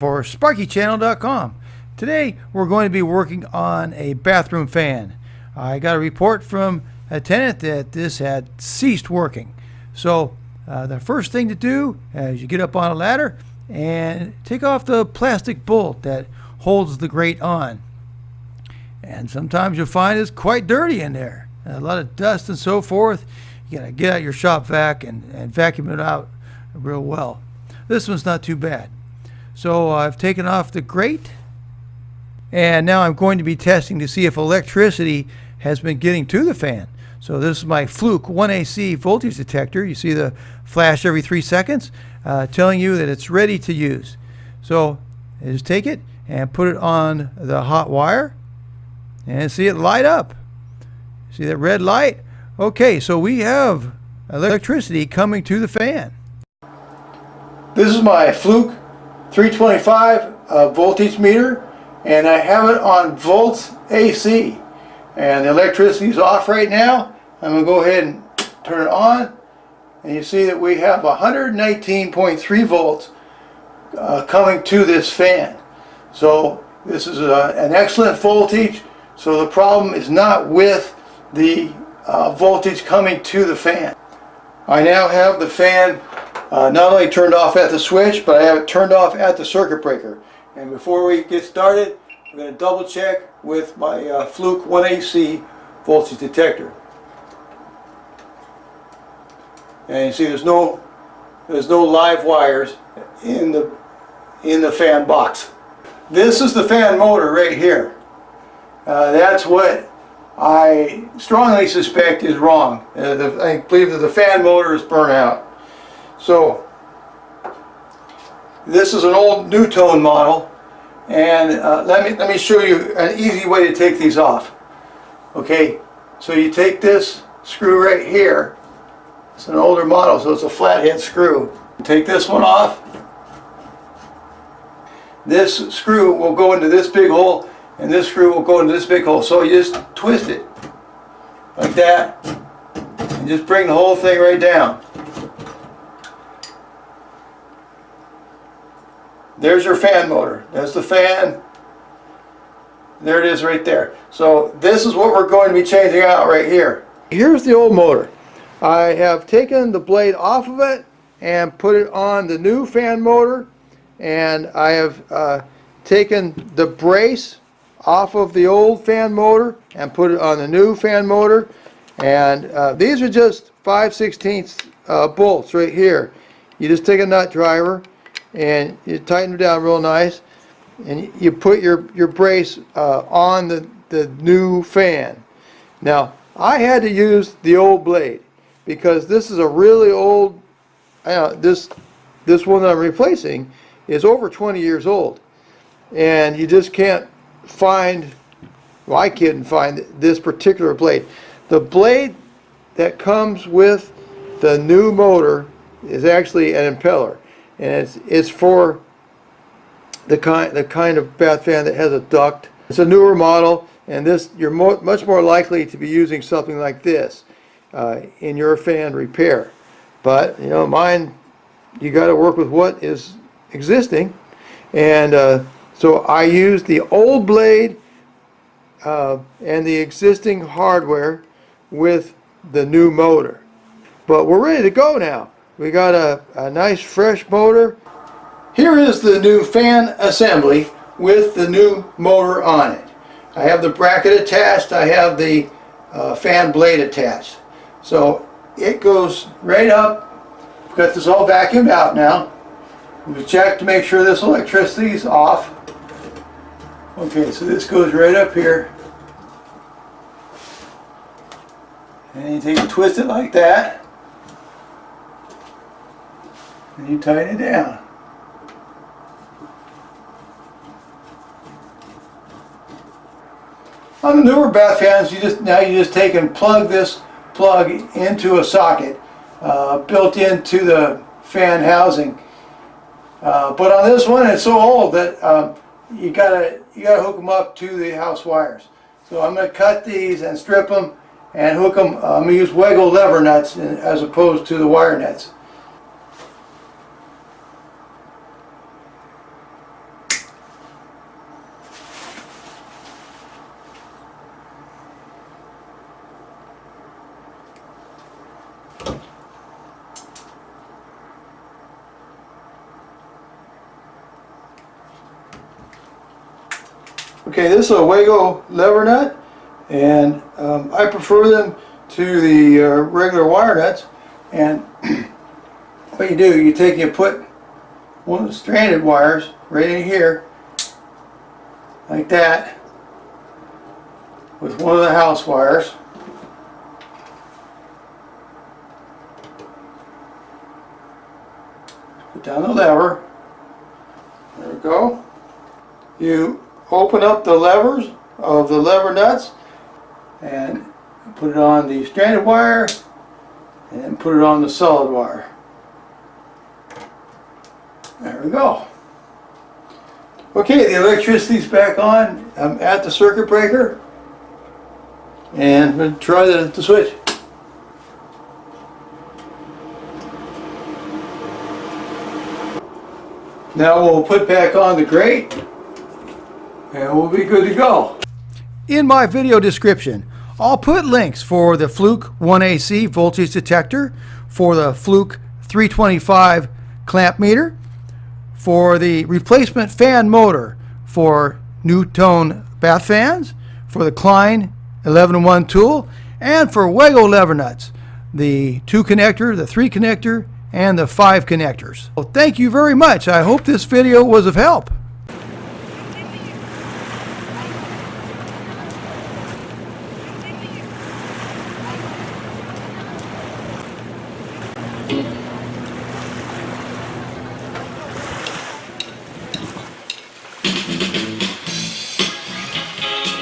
For SparkyChannel.com. Today we're going to be working on a bathroom fan. I got a report from a tenant that this had ceased working. So the first thing to do is you get up on a ladder and take off the plastic bolt that holds the grate on. And sometimes you'll find it's quite dirty in there. A lot of dust and so forth. You gotta get out your shop vac and vacuum it out real well. This one's not too bad. So I've taken off the grate, and now I'm going to be testing to see if electricity has been getting to the fan. So this is my Fluke 1AC voltage detector. You see the flash every 3 seconds telling you that it's ready to use. So I just take it and put it on the hot wire and see it light up. See that red light? Okay, so we have electricity coming to the fan. This is my Fluke 325 voltage meter, and I have it on volts AC, and the electricity is off right now. I'm going to go ahead and turn it on, and you see that we have 119.3 volts coming to this fan. So this is an excellent voltage. So the problem is not with the voltage coming to the fan. I now have the fan not only turned off at the switch, but I have it turned off at the circuit breaker. And before we get started, I'm going to double check with my Fluke 1AC voltage detector. And you see there's no live wires in the fan box. This is the fan motor right here. That's what I strongly suspect is wrong. I believe that the fan motor is burnt out. So this is an old Nutone model, and let me show you an easy way to take these off. Okay, so you take this screw right here. It's an older model, so it's a flathead screw. Take this one off. This screw will go into this big hole, and this screw will go into this big hole. So you just twist it like that, and just bring the whole thing right down. There's your fan motor. There's the fan. There it is right there. So this is what we're going to be changing out right here. Here's the old motor. I have taken the blade off of it and put it on the new fan motor, and I have taken the brace off of the old fan motor and put it on the new fan motor. And these are just 5/16 bolts right here. You just take a nut driver and you tighten them down real nice, and you put your brace on the new fan. Now I had to use the old blade because this is a really old, this one that I'm replacing is over 20 years old, and you just can't find, well, I couldn't find this particular blade. The blade that comes with the new motor is actually an impeller, and it's for the kind of bath fan that has a duct. It's a newer model, and this you're much more likely to be using something like this in your fan repair. But you know, mine, you got to work with what is existing, and so I used the old blade and the existing hardware with the new motor. But we're ready to go now. We got a nice fresh motor. Here is the new fan assembly with the new motor on it. I have the bracket attached. I have the fan blade attached. So it goes right up. I've got this all vacuumed out now. We check to make sure this electricity is off. Okay, so this goes right up here. And you take and twist it like that. And you tighten it down. On the newer bath fans, you just take and plug this plug into a socket built into the fan housing. But on this one, it's so old that you gotta hook them up to the house wires. So I'm going to cut these and strip them and hook them. I'm going to use Wegel lever nuts as opposed to the wire nuts. Okay, this is a Wago lever nut, and I prefer them to the regular wire nuts. And what you do, you put one of the stranded wires right in here, like that, with one of the house wires. Put down the lever. There we go. You open up the levers of the lever nuts and put it on the stranded wire and put it on the solid wire. There we go. Okay, the electricity's back on. I'm at the circuit breaker and I'm going to try the switch. Now we'll put back on the grate and we'll be good to go. In my video description, I'll put links for the Fluke 1AC voltage detector, for the Fluke 325 clamp meter, for the replacement fan motor for Nutone bath fans, for the Klein 11-in-1 tool, and for Wago lever nuts, the 2 connector, the 3 connector, and the 5 connectors. Well, thank you very much. I hope this video was of help.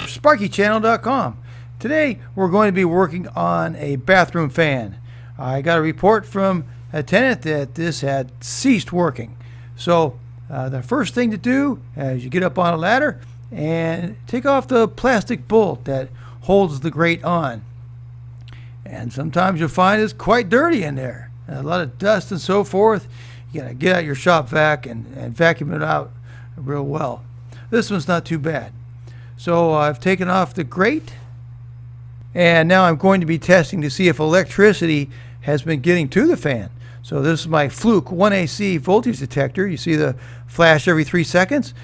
SparkyChannel.com. Today we're going to be working on a bathroom fan. I got a report from a tenant that this had ceased working. So the first thing to do is you get up on a ladder and take off the plastic bolt that holds the grate on. And sometimes you'll find it's quite dirty in there. A lot of dust and so forth. You gotta get out your shop vac and vacuum it out real well. This one's not too bad. So I've taken off the grate, and now I'm going to be testing to see if electricity has been getting to the fan. So this is my Fluke 1AC voltage detector. You see the flash every 3 seconds.